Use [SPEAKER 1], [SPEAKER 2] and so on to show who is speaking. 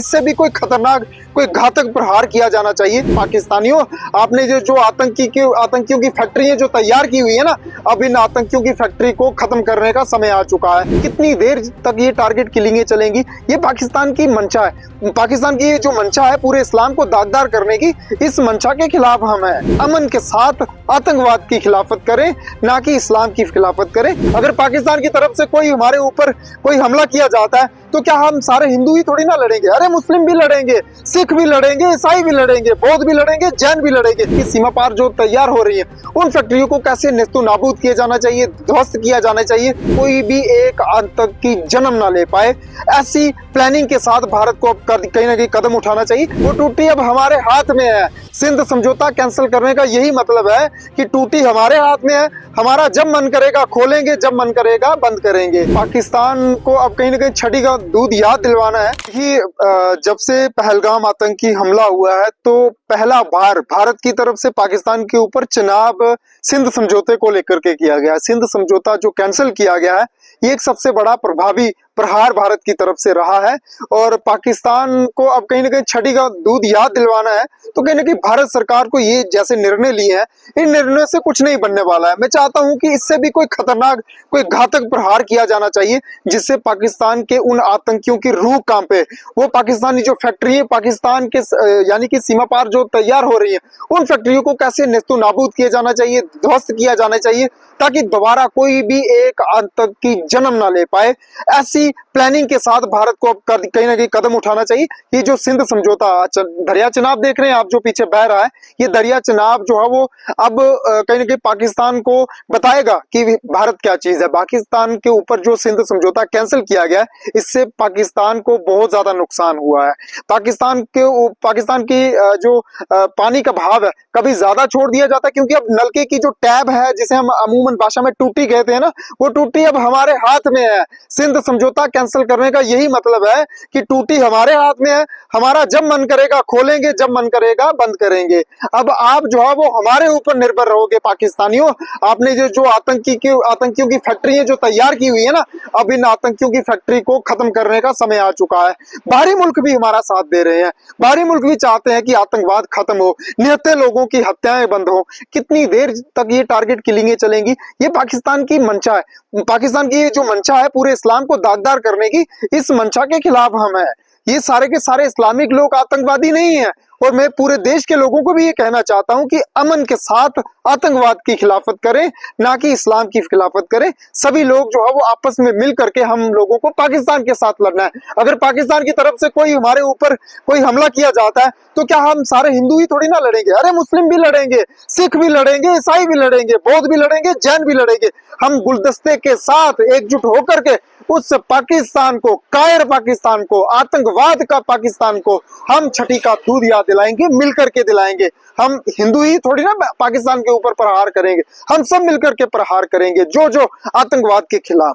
[SPEAKER 1] इससे भी कोई खतरनाक कोई घातक प्रहार किया जाना चाहिए। पाकिस्तानियों, आपने जो आतंकियों की फैक्ट्री है जो तैयार की हुई है ना, अब इन आतंकियों की फैक्ट्री को खत्म करने का समय आ चुका है। कितनी देर तक ये टारगेट किलिंगें चलेंगी? ये पाकिस्तान की मंशा है। पाकिस्तान की ये जो मंशा है पूरे इस्लाम को दागदार करने की, इस मंशा के खिलाफ हम हैं। अमन के साथ आतंकवाद की खिलाफत करें, ना कि इस्लाम की खिलाफत करें। अगर पाकिस्तान की तरफ से कोई हमारे ऊपर कोई हमला किया जाता है तो क्या हम सारे हिंदू ही थोड़ी ना लड़ेंगे? अरे मुस्लिम भी लड़ेंगे, सिख भी लड़ेंगे, ईसाई भी लड़ेंगे, बौद्ध भी लड़ेंगे, जैन भी लड़ेंगे। इस सीमा पार जो तैयार हो रही है उन फैक्ट्रियों को कैसे नेस्तु नाबूद किया जाना चाहिए, ध्वस्त किया जाना चाहिए। कोई भी एक आतंकी जन्म ना ले पाए, ऐसी प्लानिंग के साथ भारत को अब कहीं ना कहीं कदम उठाना चाहिए। वो टूटी अब हमारे हाथ में है। सिंध समझौता कैंसिल करने का यही मतलब है कि टूटी हमारे हाथ में है। हमारा जब मन करेगा खोलेंगे, जब मन करेगा बंद करेंगे। पाकिस्तान को अब कहीं ना कहीं छठी का दूध याद दिलवाना है कि जब से पहलगाम आतंकी हमला हुआ है तो पहला बार भारत की तरफ से पाकिस्तान के ऊपर चिनाब सिंध समझौते को लेकर के किया गया है। सिंध समझौता जो कैंसिल किया गया है, ये एक सबसे बड़ा प्रभावी प्रहार भारत की तरफ से रहा है। और पाकिस्तान को अब कहीं ना कहीं छठी का दूध याद दिलवाना है। तो कहीं ना कहीं भारत सरकार को ये जैसे निर्णय लिए हैं, इन निर्णयों से कुछ नहीं बनने वाला है। मैं चाहता हूं कि इससे भी कोई खतरनाक कोई घातक प्रहार किया जाना चाहिए, जिससे पाकिस्तान के उन आतंकियों की रूह कांपे। वो पाकिस्तानी जो फैक्ट्री है पाकिस्तान के यानी कि सीमा पार जो तैयार हो रही है, उन फैक्ट्रियों को कैसे नेस्तु नाबूद किया जाना चाहिए, ध्वस्त किया जाना चाहिए, ताकि दोबारा कोई भी एक आतंकी जन्म ना ले पाए। ऐसी प्लानिंग के साथ भारत को अब कहीं ना कहीं कदम उठाना चाहिए। ये जो सिंध समझौता, दरिया चिनाब देख रहे हैं आप जो पीछे बह रहा है, ये दरिया चिनाब जो है वो अब कहीं ना कहीं पाकिस्तान को बताएगा कि भारत क्या चीज है। पाकिस्तान के ऊपर जो सिंध समझौता कैंसिल किया गया है, इससे पाकिस्तान को बहुत ज्यादा नुकसान हुआ है। पाकिस्तान की जो पानी का भाव है कभी ज्यादा छोड़ दिया जाता है, क्योंकि अब नलके की जो टैब है, जिसे हम अमूमन भाषा में टूटी कहते हैं ना, वो टूटी अब हमारे हाथ में है। सिंध समझौता कैंसिल करने का यही मतलब है कि टूटी हमारे हाथ में है। हमारा जब मन करेगा खोलेंगे, जब मन करेगा बंद करेंगे। अब आप जो है वो हमारे ऊपर निर्भर रहोगे। पाकिस्तानियों, आपने जो आतंकियों की फैक्ट्री है जो तैयार की हुई है ना, अब इन आतंकियों की फैक्ट्री को खत्म करने का समय आ चुका है। बाहरी मुल्क भी हमारा साथ दे रहे हैं। बाहरी मुल्क भी चाहते हैं कि आतंकवाद खत्म हो, निहत्थे लोगों की हत्याएं बंद हो। कितनी देर तक ये टारगेट किलिंगें चलेंगी? ये पाकिस्तान की मंशा है। पाकिस्तान की ये जो मंशा है पूरे इस्लाम को दागदार करने की, इस मंशा के खिलाफ हम हैं। ये सारे के सारे इस्लामिक लोग आतंकवादी नहीं है। और मैं पूरे देश के लोगों को भी ये कहना चाहता हूं कि अमन के साथ आतंकवाद की खिलाफत करें, ना कि इस्लाम की खिलाफत करें। सभी लोग जो है वो आपस में मिल करके हम लोगों को पाकिस्तान के साथ लड़ना है। अगर पाकिस्तान की तरफ से कोई हमारे ऊपर कोई हमला किया जाता है तो क्या हम सारे हिंदू ही थोड़ी ना लड़ेंगे? अरे मुस्लिम भी लड़ेंगे, सिख भी लड़ेंगे, ईसाई भी लड़ेंगे, बौद्ध भी लड़ेंगे, जैन भी लड़ेंगे। हम गुलदस्ते के साथ एकजुट होकर के उस पाकिस्तान को, कायर पाकिस्तान को, आतंकवाद का पाकिस्तान को हम छठी का दूध याद दिलाएंगे, मिलकर के दिलाएंगे। हम हिंदू ही थोड़ी ना पाकिस्तान के ऊपर प्रहार करेंगे, हम सब मिलकर के प्रहार करेंगे जो आतंकवाद के खिलाफ।